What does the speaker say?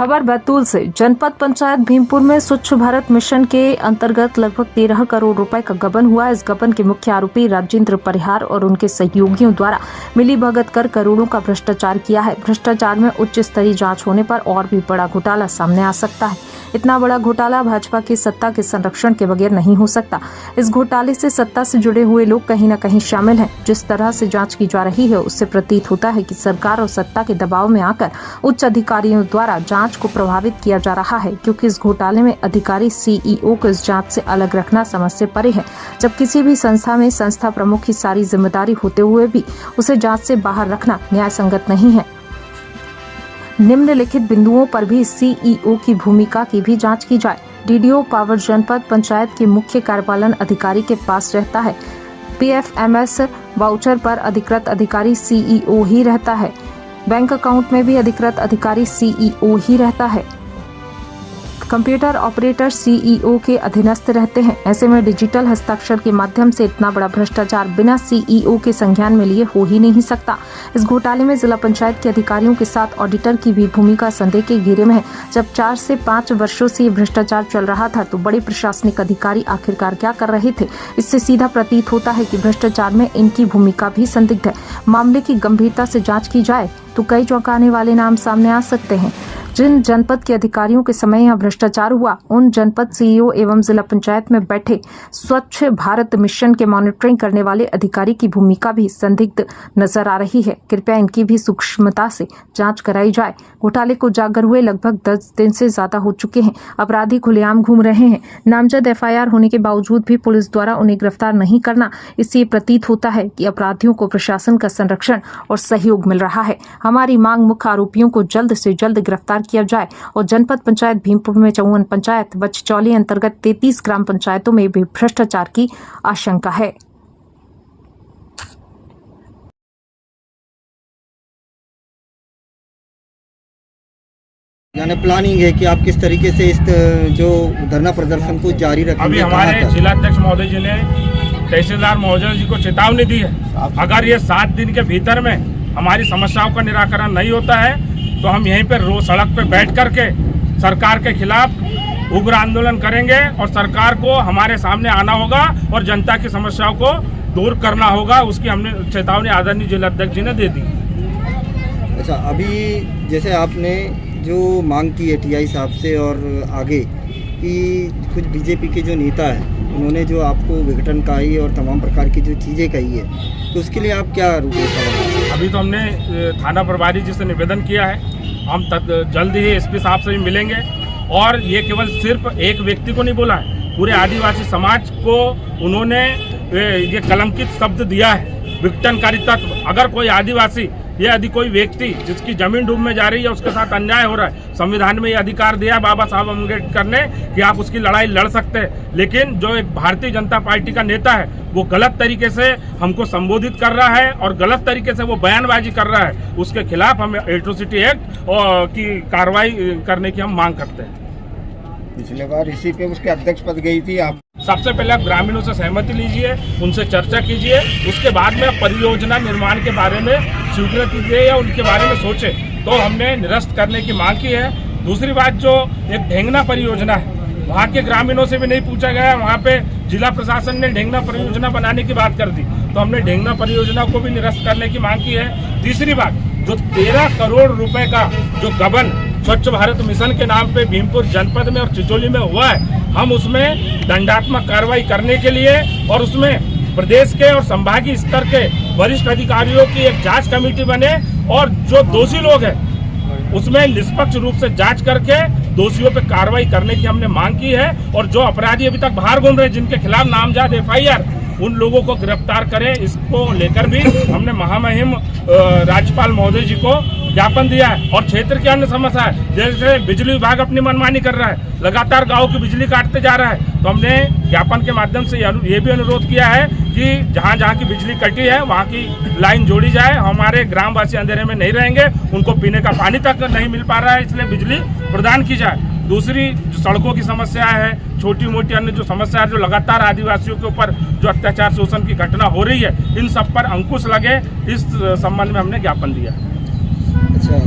खबर बैतूल से। जनपद पंचायत भीमपुर में स्वच्छ भारत मिशन के अंतर्गत लगभग 13 करोड़ रुपए का गबन हुआ। इस गबन के मुख्य आरोपी राजेंद्र परिहार और उनके सहयोगियों द्वारा मिलीभगत कर करोड़ों का भ्रष्टाचार किया है। भ्रष्टाचार में उच्च स्तरीय जांच होने पर और भी बड़ा घोटाला सामने आ सकता है। इतना बड़ा घोटाला भाजपा की सत्ता के संरक्षण के बगैर नहीं हो सकता। इस घोटाले से सत्ता से जुड़े हुए लोग कहीं न कहीं शामिल हैं। जिस तरह से जांच की जा रही है उससे प्रतीत होता है कि सरकार और सत्ता के दबाव में आकर उच्च अधिकारियों द्वारा जांच को प्रभावित किया जा रहा है, क्योंकि इस घोटाले में अधिकारी सीईओ को इस जांच से अलग रखना समझ से परे है। जब किसी भी संस्था में संस्था प्रमुख की सारी जिम्मेदारी होते हुए भी उसे जांच से बाहर रखना न्याय संगत नहीं है। निम्नलिखित बिंदुओं पर भी सीईओ की भूमिका की भी जांच की जाए। डीडीओ पावर जनपद पंचायत के मुख्य कार्यपालन अधिकारी के पास रहता है। पीएफएमएस वाउचर पर अधिकृत अधिकारी सीईओ ही रहता है। बैंक अकाउंट में भी अधिकृत अधिकारी सीईओ ही रहता है। कंप्यूटर ऑपरेटर सीईओ के अधीनस्थ रहते हैं। ऐसे में डिजिटल हस्ताक्षर के माध्यम से इतना बड़ा भ्रष्टाचार बिना सीईओ के संज्ञान में लिए हो ही नहीं सकता। इस घोटाले में जिला पंचायत के अधिकारियों के साथ ऑडिटर की भी भूमिका संदेह के घेरे में है। जब 4 से 5 वर्षों से ये भ्रष्टाचार चल रहा था तो बड़े प्रशासनिक अधिकारी आखिरकार क्या कर रहे थे? इससे सीधा प्रतीत होता है कि भ्रष्टाचार में इनकी भूमिका भी संदिग्ध है। मामले की गंभीरता से जाँच की जाए तो कई चौंकाने वाले नाम सामने आ सकते हैं। जिन जनपद के अधिकारियों के समय यह भ्रष्टाचार हुआ, उन जनपद सीईओ एवं जिला पंचायत में बैठे स्वच्छ भारत मिशन के मॉनिटरिंग करने वाले अधिकारी की भूमिका भी संदिग्ध नजर आ रही है। कृपया इनकी भी सूक्ष्मता से जांच कराई जाए। घोटाले को उजागर हुए लगभग 10 दिन से ज्यादा हो चुके हैं। अपराधी खुलेआम घूम रहे हैं। नामजद एफआईआर होने के बावजूद भी पुलिस द्वारा उन्हें गिरफ्तार नहीं करना, इससे प्रतीत होता है कि अपराधियों को प्रशासन का संरक्षण और सहयोग मिल रहा है। हमारी मांग मुख्य आरोपियों को जल्द से जल्द गिरफ्तार किया जाए और जनपद पंचायत भीमपुर में 54 पंचायत व चिचौली अंतर्गत 33 ग्राम पंचायतों में भी भ्रष्टाचार की आशंका है। यानी प्लानिंग है कि आप किस तरीके से इस जो धरना प्रदर्शन को जारी रखेंगे? अभी हमारे जिलाध्यक्ष महोदय जी ने तहसीलदार महोदय जी को चेतावनी दी है। अगर ये 7 दिन के भीतर में हमारी समस्याओं का निराकरण नहीं होता है तो हम यहीं पर रोज सड़क पर बैठ करके सरकार के खिलाफ उग्र आंदोलन करेंगे और सरकार को हमारे सामने आना होगा और जनता की समस्याओं को दूर करना होगा। उसकी हमने चेतावनी आदरणीय जिलाध्यक्ष जी ने दे दी। अच्छा, अभी जैसे आपने जो मांग की है टीआई साहब से और आगे कि कुछ बीजेपी के जो नेता हैं उन्होंने जो आपको विघटनकारी और तमाम प्रकार की जो चीज़ें कही है, तो उसके लिए आप क्या रूप? अभी तो हमने थाना प्रभारी जी से निवेदन किया है। हम जल्द ही एसपी साहब से भी मिलेंगे और ये केवल सिर्फ एक व्यक्ति को नहीं बोला है, पूरे आदिवासी समाज को उन्होंने ये कलंकित शब्द दिया है, विघटनकारी तत्व। अगर कोई आदिवासी या यदि कोई व्यक्ति जिसकी जमीन डूब में जा रही है उसके साथ अन्याय हो रहा है, संविधान में ये अधिकार दिया बाबा साहब अम्बेडकर ने कि आप उसकी लड़ाई लड़ सकते हैं, लेकिन जो एक भारतीय जनता पार्टी का नेता है वो गलत तरीके से हमको संबोधित कर रहा है और गलत तरीके से वो बयानबाजी कर रहा है, उसके खिलाफ हम एट्रोसिटी एक्ट की कार्रवाई करने की हम मांग करते हैं। पिछले बार इसी पे उसके अध्यक्ष पद गई थी। आप सबसे पहले आप ग्रामीणों से सहमति लीजिए, उनसे चर्चा कीजिए, उसके बाद में परियोजना निर्माण के बारे में स्वीकृति कीजिए या उनके बारे में सोचे। तो हमने निरस्त करने की मांग की है। दूसरी बात, जो एक ढेंगना परियोजना है, वहाँ के ग्रामीणों से भी नहीं पूछा गया। वहाँ पे जिला प्रशासन ने ढेंगना परियोजना बनाने की बात कर दी, तो हमने ढेंगना परियोजना को भी निरस्त करने की मांग की है। तीसरी बात, जो 13 करोड़ रुपए का जो गबन स्वच्छ भारत मिशन के नाम पे भीमपुर जनपद में और चिचौली में हुआ है, हम उसमें दंडात्मक कार्रवाई करने के लिए और उसमें प्रदेश के और संभागीय स्तर के वरिष्ठ अधिकारियों की एक जांच कमेटी बने और जो दोषी लोग हैं उसमें निष्पक्ष रूप से जांच करके दोषियों पे कार्रवाई करने की हमने मांग की है। और जो अपराधी अभी तक बाहर घूम रहे हैं, जिनके खिलाफ नामजद एफआईआर, उन लोगों को गिरफ्तार करें। इसको लेकर भी हमने महामहिम राज्यपाल महोदय जी को ज्ञापन दिया है। और क्षेत्र की अन्य समस्या है, जैसे बिजली विभाग अपनी मनमानी कर रहा है, लगातार गांव की बिजली काटते जा रहा है, तो हमने ज्ञापन के माध्यम से ये भी अनुरोध किया है कि जहां जहां की बिजली कटी है वहां की लाइन जोड़ी जाए। हमारे ग्रामवासी अंधेरे में नहीं रहेंगे, उनको पीने का पानी तक नहीं मिल पा रहा है, इसलिए बिजली प्रदान की जाए। दूसरी जो सड़कों की समस्या है, छोटी मोटी अन्य जो समस्या है, जो लगातार आदिवासियों के ऊपर जो अत्याचार शोषण की घटना हो रही है, इन सब पर अंकुश लगे, इस संबंध में हमने ज्ञापन दिया। अच्छा।